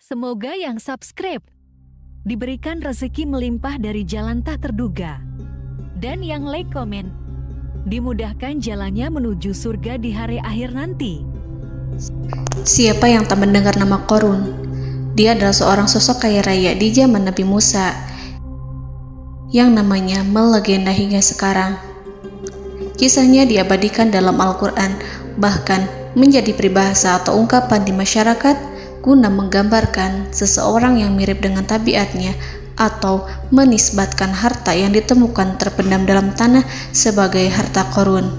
Semoga yang subscribe diberikan rezeki melimpah dari jalan tak terduga. Dan yang like komen, dimudahkan jalannya menuju surga di hari akhir nanti. Siapa yang tak mendengar nama Qorun? Dia adalah seorang sosok kaya raya di zaman Nabi Musa yang namanya melegenda hingga sekarang. Kisahnya diabadikan dalam Al-Quran, bahkan menjadi peribahasa atau ungkapan di masyarakat guna menggambarkan seseorang yang mirip dengan tabiatnya atau menisbatkan harta yang ditemukan terpendam dalam tanah sebagai harta Qorun.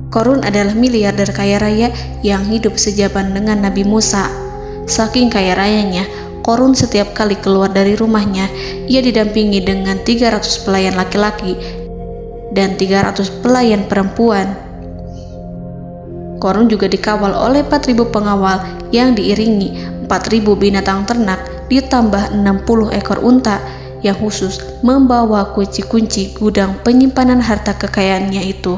Qorun adalah miliarder kaya raya yang hidup sejaman dengan Nabi Musa. Saking kaya rayanya, Qorun setiap kali keluar dari rumahnya, ia didampingi dengan 300 pelayan laki-laki dan 300 pelayan perempuan. Qorun juga dikawal oleh 4.000 pengawal yang diiringi 4.000 binatang ternak ditambah 60 ekor unta yang khusus membawa kunci-kunci gudang penyimpanan harta kekayaannya itu.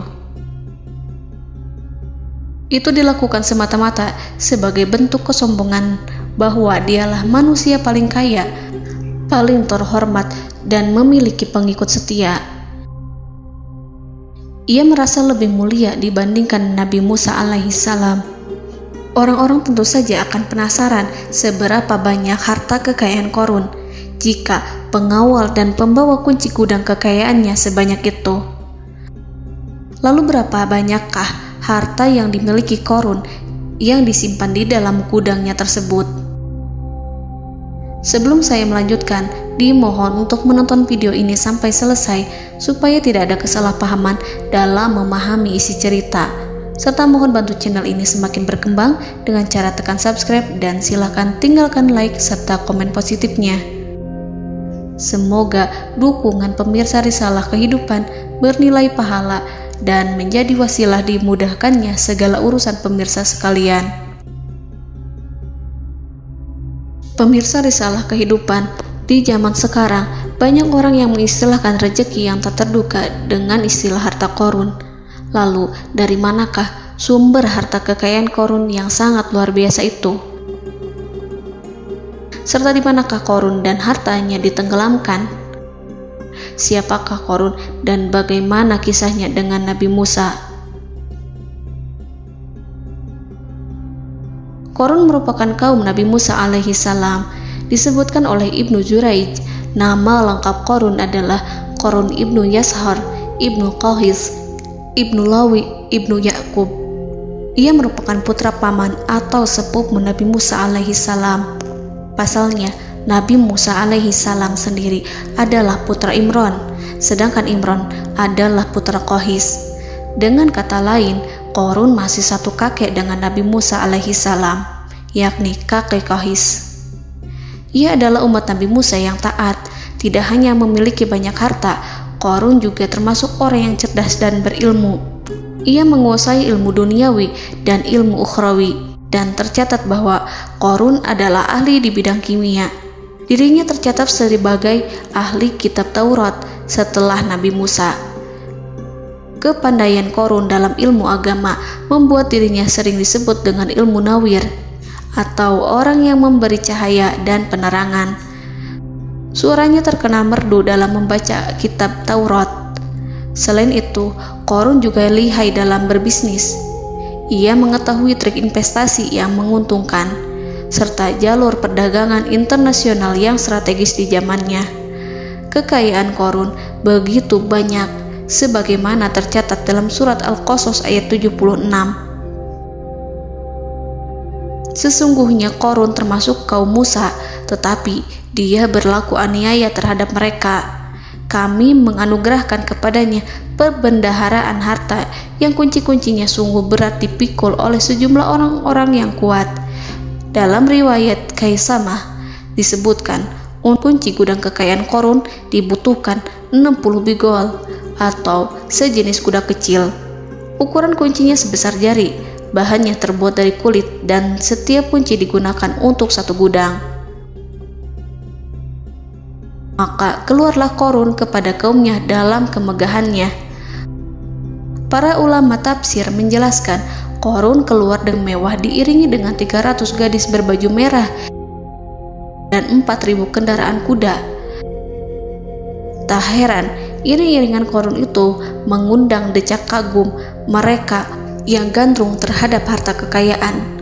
Itu dilakukan semata-mata sebagai bentuk kesombongan bahwa dialah manusia paling kaya, paling terhormat, dan memiliki pengikut setia. Ia merasa lebih mulia dibandingkan Nabi Musa alaihissalam. Orang-orang tentu saja akan penasaran seberapa banyak harta kekayaan Qorun jika pengawal dan pembawa kunci gudang kekayaannya sebanyak itu. Lalu berapa banyakkah harta yang dimiliki Qorun yang disimpan di dalam gudangnya tersebut? Sebelum saya melanjutkan, dimohon untuk menonton video ini sampai selesai supaya tidak ada kesalahpahaman dalam memahami isi cerita, serta mohon bantu channel ini semakin berkembang dengan cara tekan subscribe dan silakan tinggalkan like serta komen positifnya. Semoga dukungan pemirsa Risalah Kehidupan bernilai pahala dan menjadi wasilah dimudahkannya segala urusan pemirsa sekalian. Pemirsa Risalah Kehidupan, di zaman sekarang banyak orang yang mengistilahkan rezeki yang tak terduga dengan istilah harta Qorun. Lalu dari manakah sumber harta kekayaan Qorun yang sangat luar biasa itu? Serta di manakah Qorun dan hartanya ditenggelamkan? Siapakah Qorun dan bagaimana kisahnya dengan Nabi Musa? Qorun merupakan kaum Nabi Musa alaihissalam. Disebutkan oleh Ibnu Jurayj, nama lengkap Qorun adalah Qorun ibnu Yashar, ibnu Qahis, ibnu Lawi, ibnu Yakub. Ia merupakan putra paman atau sepupu Nabi Musa alaihissalam. Pasalnya, Nabi Musa alaihissalam sendiri adalah putra Imran, sedangkan Imran adalah putra Qahis. Dengan kata lain, Qorun masih satu kakek dengan Nabi Musa alaihissalam, yakni kakek Qahis. Ia adalah umat Nabi Musa yang taat. Tidak hanya memiliki banyak harta, Qorun juga termasuk orang yang cerdas dan berilmu. Ia menguasai ilmu duniawi dan ilmu ukhrawi, dan tercatat bahwa Qorun adalah ahli di bidang kimia. Dirinya tercatat sebagai ahli kitab Taurat setelah Nabi Musa. Kepandaian Qorun dalam ilmu agama membuat dirinya sering disebut dengan ilmu nawir, atau orang yang memberi cahaya dan penerangan. Suaranya terkenal merdu dalam membaca kitab Taurat. Selain itu, Qorun juga lihai dalam berbisnis. Ia mengetahui trik investasi yang menguntungkan, serta jalur perdagangan internasional yang strategis di zamannya. Kekayaan Qorun begitu banyak, sebagaimana tercatat dalam surat Al-Qasas ayat 76. Sesungguhnya Qorun termasuk kaum Musa, tetapi dia berlaku aniaya terhadap mereka. Kami menganugerahkan kepadanya perbendaharaan harta yang kunci-kuncinya sungguh berat dipikul oleh sejumlah orang-orang yang kuat. Dalam riwayat Kaisamah disebutkan, kunci gudang kekayaan Qorun dibutuhkan 60 bigol atau sejenis kuda kecil. Ukuran kuncinya sebesar jari, bahannya terbuat dari kulit, dan setiap kunci digunakan untuk satu gudang. Maka keluarlah Qorun kepada kaumnya dalam kemegahannya. Para ulama tafsir menjelaskan Qarun keluar dengan mewah diiringi dengan 300 gadis berbaju merah dan 4.000 kendaraan kuda. Tak heran, iring-iringan Qarun itu mengundang decak kagum mereka yang gandrung terhadap harta kekayaan.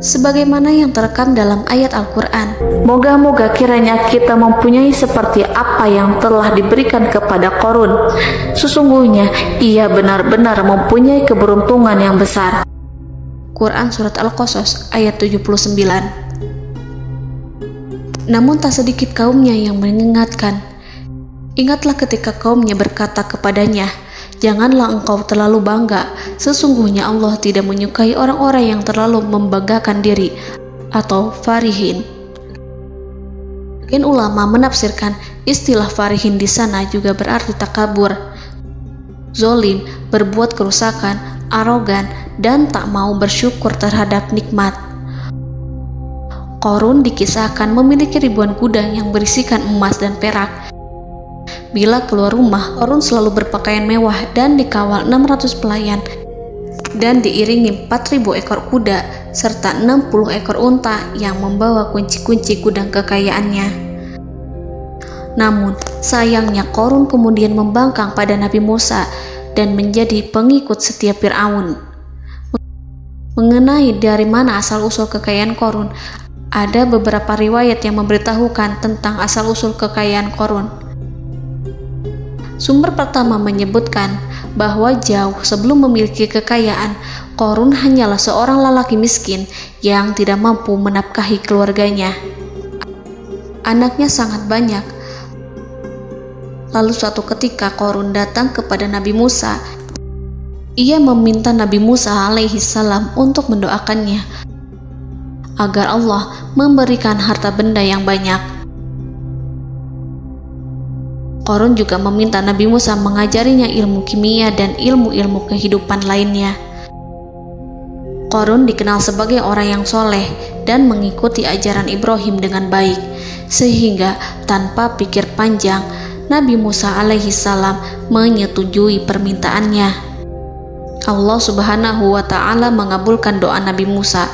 Sebagaimana yang terekam dalam ayat Al-Quran, moga-moga kiranya kita mempunyai seperti apa yang telah diberikan kepada Qarun. Sesungguhnya ia benar-benar mempunyai keberuntungan yang besar. Quran Surat Al-Qasas ayat 79. Namun tak sedikit kaumnya yang mengingatkan. Ingatlah ketika kaumnya berkata kepadanya, janganlah engkau terlalu bangga, sesungguhnya Allah tidak menyukai orang-orang yang terlalu membanggakan diri atau farihin. Ulama menafsirkan istilah farihin di sana juga berarti takabur, zolim, berbuat kerusakan, arogan, dan tak mau bersyukur terhadap nikmat. Qarun dikisahkan memiliki ribuan kuda yang berisikan emas dan perak. Bila keluar rumah, Qarun selalu berpakaian mewah dan dikawal 600 pelayan dan diiringi 4.000 ekor kuda serta 60 ekor unta yang membawa kunci-kunci gudang kekayaannya. Namun, sayangnya Qarun kemudian membangkang pada Nabi Musa dan menjadi pengikut setia Fir'aun. Mengenai dari mana asal-usul kekayaan Qarun, ada beberapa riwayat yang memberitahukan tentang asal-usul kekayaan Qarun. Sumber pertama menyebutkan bahwa jauh sebelum memiliki kekayaan, Qarun hanyalah seorang lelaki miskin yang tidak mampu menafkahi keluarganya. Anaknya sangat banyak. Lalu suatu ketika Qarun datang kepada Nabi Musa. Ia meminta Nabi Musa alaihi salam untuk mendoakannya agar Allah memberikan harta benda yang banyak. Qarun juga meminta Nabi Musa mengajarinya ilmu kimia dan ilmu-ilmu kehidupan lainnya. Qarun dikenal sebagai orang yang soleh dan mengikuti ajaran Ibrahim dengan baik, sehingga tanpa pikir panjang, Nabi Musa alaihi salam menyetujui permintaannya. Allah Subhanahu wa Ta'ala mengabulkan doa Nabi Musa.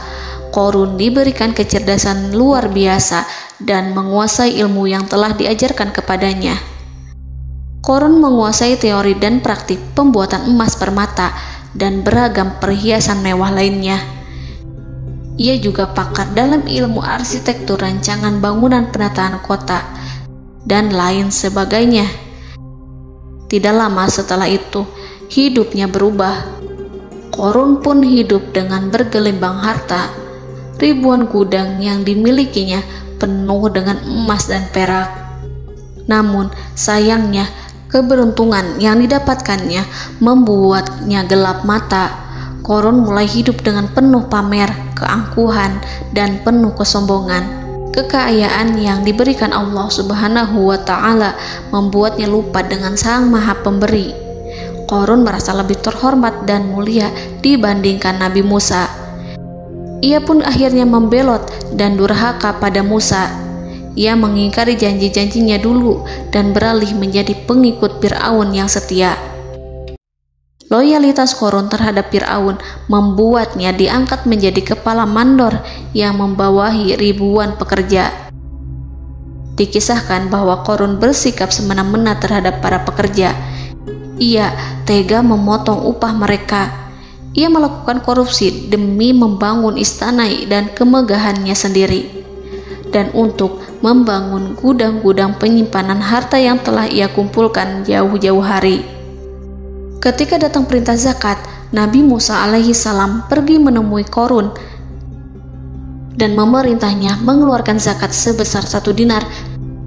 Qarun diberikan kecerdasan luar biasa dan menguasai ilmu yang telah diajarkan kepadanya. Qarun menguasai teori dan praktik pembuatan emas permata dan beragam perhiasan mewah lainnya. Ia juga pakar dalam ilmu arsitektur, rancangan bangunan, penataan kota, dan lain sebagainya. Tidak lama setelah itu, hidupnya berubah. Qarun pun hidup dengan bergelimbang harta. Ribuan gudang yang dimilikinya penuh dengan emas dan perak. Namun, sayangnya, keberuntungan yang didapatkannya membuatnya gelap mata. Qarun mulai hidup dengan penuh pamer, keangkuhan, dan penuh kesombongan. Kekayaan yang diberikan Allah Subhanahu wa Ta'ala membuatnya lupa dengan Sang Maha Pemberi. Qarun merasa lebih terhormat dan mulia dibandingkan Nabi Musa. Ia pun akhirnya membelot dan durhaka pada Musa. Ia mengingkari janji-janjinya dulu dan beralih menjadi pengikut Fir'aun yang setia. Loyalitas Qarun terhadap Fir'aun membuatnya diangkat menjadi kepala mandor yang membawahi ribuan pekerja. Dikisahkan bahwa Qarun bersikap semena-mena terhadap para pekerja. Ia tega memotong upah mereka. Ia melakukan korupsi demi membangun istana dan kemegahannya sendiri, dan untuk membangun gudang-gudang penyimpanan harta yang telah ia kumpulkan jauh-jauh hari. Ketika datang perintah zakat, Nabi Musa alaihi salam pergi menemui Qarun dan memerintahnya mengeluarkan zakat sebesar 1 dinar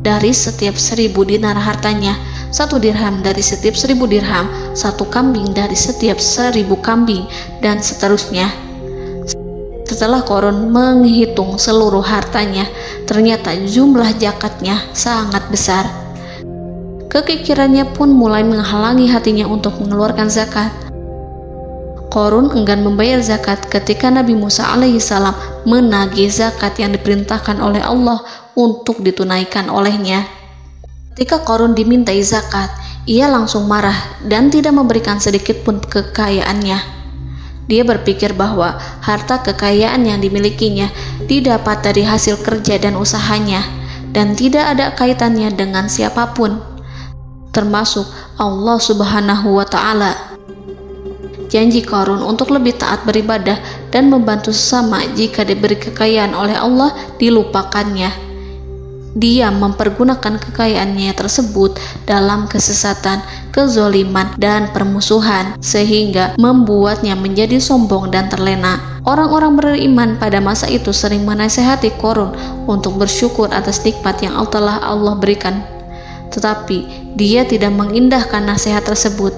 dari setiap 1000 dinar hartanya, 1 dirham dari setiap 1000 dirham, 1 kambing dari setiap 1000 kambing, dan seterusnya. Setelah Qarun menghitung seluruh hartanya, ternyata jumlah zakatnya sangat besar. Kekikirannya pun mulai menghalangi hatinya untuk mengeluarkan zakat. Qarun enggan membayar zakat ketika Nabi Musa alaihissalam menagih zakat yang diperintahkan oleh Allah untuk ditunaikan olehnya. Ketika Qarun dimintai zakat, ia langsung marah dan tidak memberikan sedikit pun kekayaannya. Dia berpikir bahwa harta kekayaan yang dimilikinya didapat dari hasil kerja dan usahanya, dan tidak ada kaitannya dengan siapapun, termasuk Allah Subhanahu wa Ta'ala. Janji Qarun untuk lebih taat beribadah dan membantu sesama jika diberi kekayaan oleh Allah dilupakannya. Dia mempergunakan kekayaannya tersebut dalam kesesatan, kezoliman, dan permusuhan, sehingga membuatnya menjadi sombong dan terlena. Orang-orang beriman pada masa itu sering menasihati Qarun untuk bersyukur atas nikmat yang telah Allah berikan, tetapi dia tidak mengindahkan nasihat tersebut.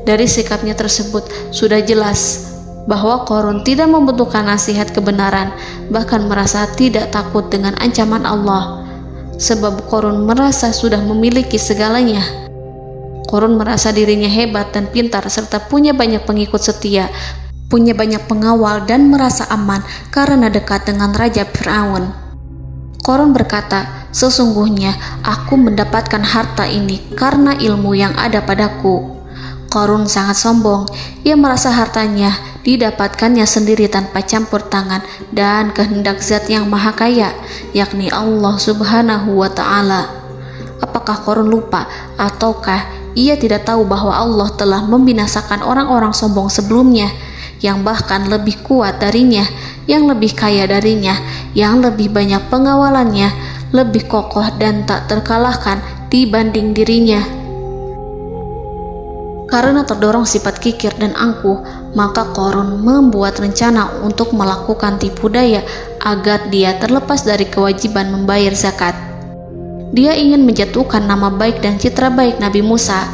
Dari sikapnya tersebut sudah jelas bahwa Qarun tidak membutuhkan nasihat kebenaran, bahkan merasa tidak takut dengan ancaman Allah. Sebab Qarun merasa sudah memiliki segalanya. Qarun merasa dirinya hebat dan pintar serta punya banyak pengikut setia, punya banyak pengawal dan merasa aman karena dekat dengan Raja Fir'aun. Qarun berkata, "Sesungguhnya aku mendapatkan harta ini karena ilmu yang ada padaku." Qarun sangat sombong. Ia merasa hartanya didapatkannya sendiri tanpa campur tangan dan kehendak Zat yang Maha Kaya, yakni Allah Subhanahu wa Ta'ala. Apakah Qarun lupa ataukah ia tidak tahu bahwa Allah telah membinasakan orang-orang sombong sebelumnya yang bahkan lebih kuat darinya, yang lebih kaya darinya, yang lebih banyak pengawalannya, lebih kokoh dan tak terkalahkan dibanding dirinya? Karena terdorong sifat kikir dan angkuh, maka Qarun membuat rencana untuk melakukan tipu daya agar dia terlepas dari kewajiban membayar zakat. Dia ingin menjatuhkan nama baik dan citra baik Nabi Musa.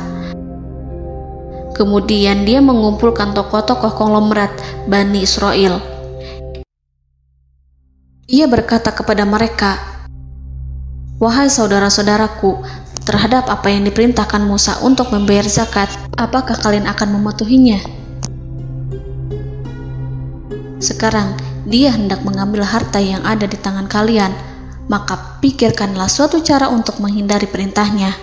Kemudian dia mengumpulkan tokoh-tokoh konglomerat Bani Israel. Ia berkata kepada mereka, "Wahai saudara-saudaraku, terhadap apa yang diperintahkan Musa untuk membayar zakat, apakah kalian akan mematuhinya? Sekarang dia hendak mengambil harta yang ada di tangan kalian, maka pikirkanlah suatu cara untuk menghindari perintahnya."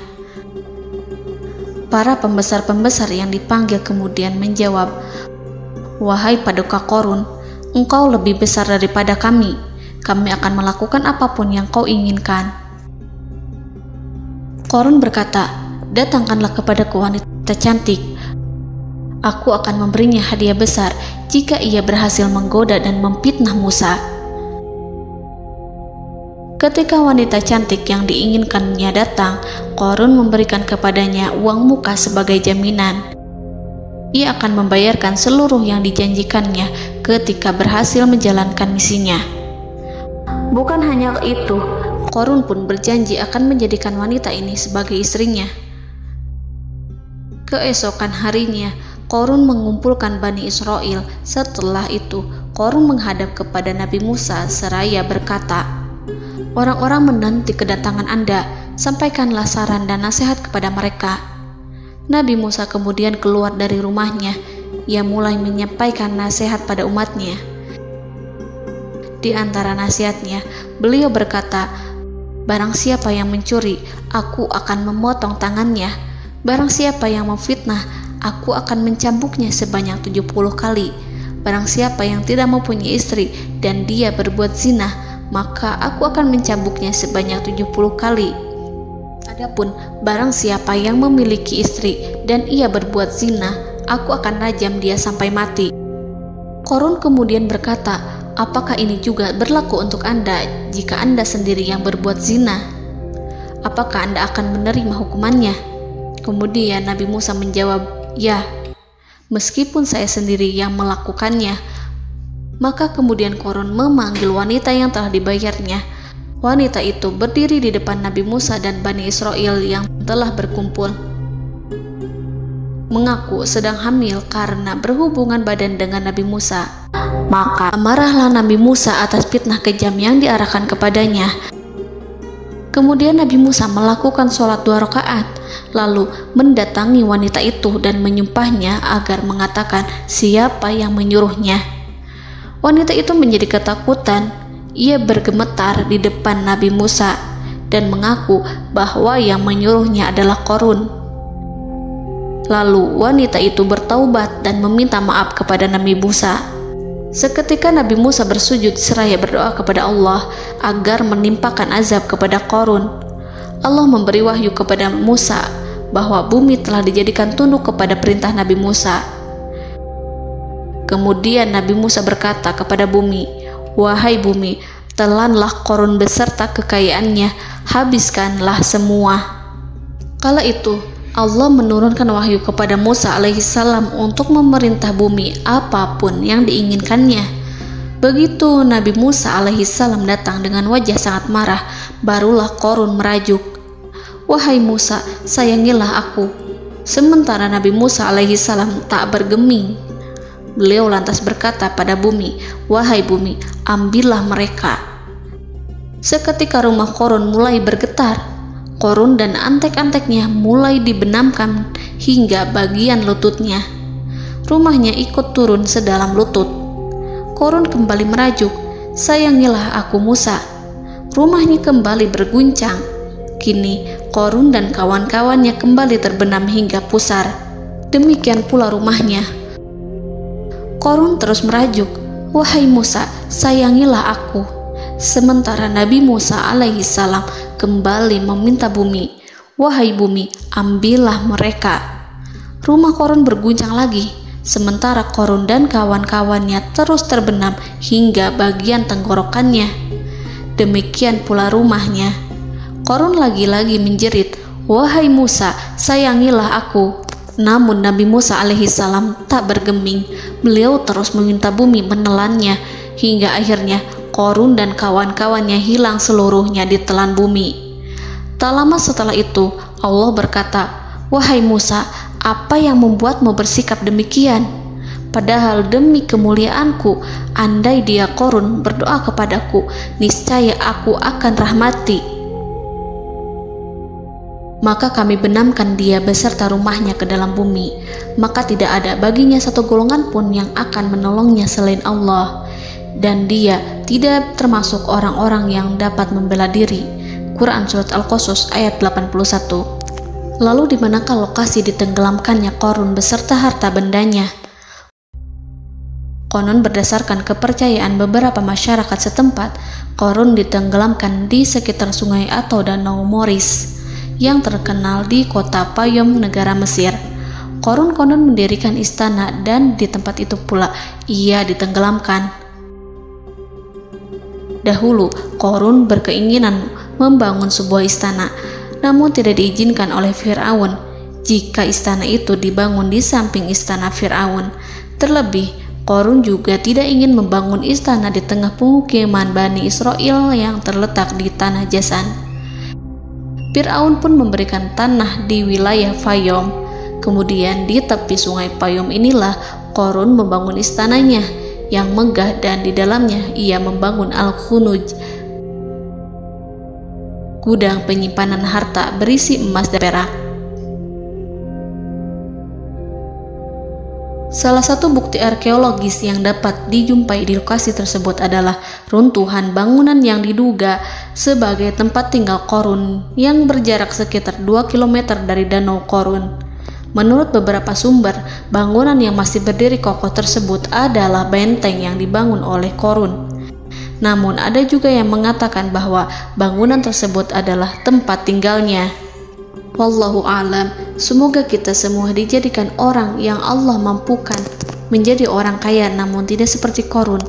Para pembesar-pembesar yang dipanggil kemudian menjawab, "Wahai paduka Qarun, engkau lebih besar daripada kami. Kami akan melakukan apapun yang kau inginkan." Qarun berkata, "Datangkanlah kepadaku wanita cantik. Aku akan memberinya hadiah besar jika ia berhasil menggoda dan memfitnah Musa." Ketika wanita cantik yang diinginkannya datang, Qarun memberikan kepadanya uang muka sebagai jaminan. Ia akan membayarkan seluruh yang dijanjikannya ketika berhasil menjalankan misinya. Bukan hanya itu, Qarun pun berjanji akan menjadikan wanita ini sebagai istrinya. Keesokan harinya, Qarun mengumpulkan Bani Israel. Setelah itu, Qarun menghadap kepada Nabi Musa seraya berkata, "Orang-orang menanti kedatangan Anda, sampaikanlah saran dan nasihat kepada mereka." Nabi Musa kemudian keluar dari rumahnya. Ia mulai menyampaikan nasihat pada umatnya. Di antara nasihatnya, beliau berkata, "Barang siapa yang mencuri, aku akan memotong tangannya. Barang siapa yang memfitnah, aku akan mencambuknya sebanyak 70 kali. Barang siapa yang tidak mempunyai istri dan dia berbuat zina, maka aku akan mencambuknya sebanyak 70 kali. Adapun barang siapa yang memiliki istri dan ia berbuat zina, aku akan rajam dia sampai mati." Qarun kemudian berkata, "Apakah ini juga berlaku untuk Anda jika Anda sendiri yang berbuat zina? Apakah Anda akan menerima hukumannya?" Kemudian Nabi Musa menjawab, "Ya, meskipun saya sendiri yang melakukannya." Maka kemudian Qarun memanggil wanita yang telah dibayarnya. Wanita itu berdiri di depan Nabi Musa dan Bani Israel yang telah berkumpul, mengaku sedang hamil karena berhubungan badan dengan Nabi Musa. Maka marahlah Nabi Musa atas fitnah kejam yang diarahkan kepadanya. Kemudian Nabi Musa melakukan sholat 2 rakaat, lalu mendatangi wanita itu dan menyumpahnya agar mengatakan siapa yang menyuruhnya. Wanita itu menjadi ketakutan. Ia bergemetar di depan Nabi Musa dan mengaku bahwa yang menyuruhnya adalah Qarun. Lalu wanita itu bertaubat dan meminta maaf kepada Nabi Musa. Seketika Nabi Musa bersujud seraya berdoa kepada Allah agar menimpakan azab kepada Qarun. Allah memberi wahyu kepada Musa bahwa bumi telah dijadikan tunduk kepada perintah Nabi Musa. Kemudian Nabi Musa berkata kepada bumi, "Wahai bumi, telanlah Qarun beserta kekayaannya, habiskanlah semua." Kala itu Allah menurunkan wahyu kepada Musa alaihissalam untuk memerintah bumi apapun yang diinginkannya. Begitu Nabi Musa alaihissalam datang dengan wajah sangat marah, barulah Qarun merajuk, "Wahai Musa, sayangilah aku." Sementara Nabi Musa alaihissalam tak bergeming. Beliau lantas berkata pada bumi, "Wahai bumi, ambillah mereka." Seketika rumah Qarun mulai bergetar. Qarun dan antek-anteknya mulai dibenamkan hingga bagian lututnya. Rumahnya ikut turun sedalam lutut. Qarun kembali merajuk, "Sayangilah aku Musa." Rumahnya kembali berguncang. Kini Qarun dan kawan-kawannya kembali terbenam hingga pusar. Demikian pula rumahnya. Qarun terus merajuk, "Wahai Musa, sayangilah aku." Sementara Nabi Musa alaihissalam kembali meminta bumi, "Wahai bumi, ambillah mereka." Rumah Qarun berguncang lagi, sementara Qarun dan kawan-kawannya terus terbenam hingga bagian tenggorokannya. Demikian pula rumahnya. Qarun lagi-lagi menjerit, "Wahai Musa, sayangilah aku." Namun Nabi Musa alaihissalam tak bergeming. Beliau terus meminta bumi menelannya, hingga akhirnya Qarun dan kawan-kawannya hilang seluruhnya ditelan bumi. Tak lama setelah itu Allah berkata, "Wahai Musa, apa yang membuatmu bersikap demikian? Padahal demi kemuliaanku, andai dia Qarun berdoa kepadaku, niscaya aku akan rahmati. Maka kami benamkan dia beserta rumahnya ke dalam bumi, maka tidak ada baginya satu golongan pun yang akan menolongnya selain Allah, dan dia tidak termasuk orang-orang yang dapat membela diri." Quran Surat Al-Qasas ayat 81. Lalu di manakah lokasi ditenggelamkannya Qarun beserta harta bendanya? Konon berdasarkan kepercayaan beberapa masyarakat setempat, Qarun ditenggelamkan di sekitar sungai atau danau Moris yang terkenal di kota Payom, negara Mesir. Qarun konon mendirikan istana dan di tempat itu pula ia ditenggelamkan. Dahulu, Qarun berkeinginan membangun sebuah istana, namun tidak diizinkan oleh Fir'aun jika istana itu dibangun di samping istana Fir'aun. Terlebih, Qarun juga tidak ingin membangun istana di tengah pemukiman Bani Israel yang terletak di tanah Jasan. Fir'aun pun memberikan tanah di wilayah Fayom. Kemudian di tepi sungai Payom inilah Qarun membangun istananya yang megah, dan di dalamnya ia membangun Al-Khunuj, gudang penyimpanan harta berisi emas dan perak. Salah satu bukti arkeologis yang dapat dijumpai di lokasi tersebut adalah runtuhan bangunan yang diduga sebagai tempat tinggal Qarun yang berjarak sekitar 2 km dari Danau Qarun. Menurut beberapa sumber, bangunan yang masih berdiri kokoh tersebut adalah benteng yang dibangun oleh Qarun. Namun ada juga yang mengatakan bahwa bangunan tersebut adalah tempat tinggalnya. Wallahu a'lam. Semoga kita semua dijadikan orang yang Allah mampukan menjadi orang kaya namun tidak seperti Qarun,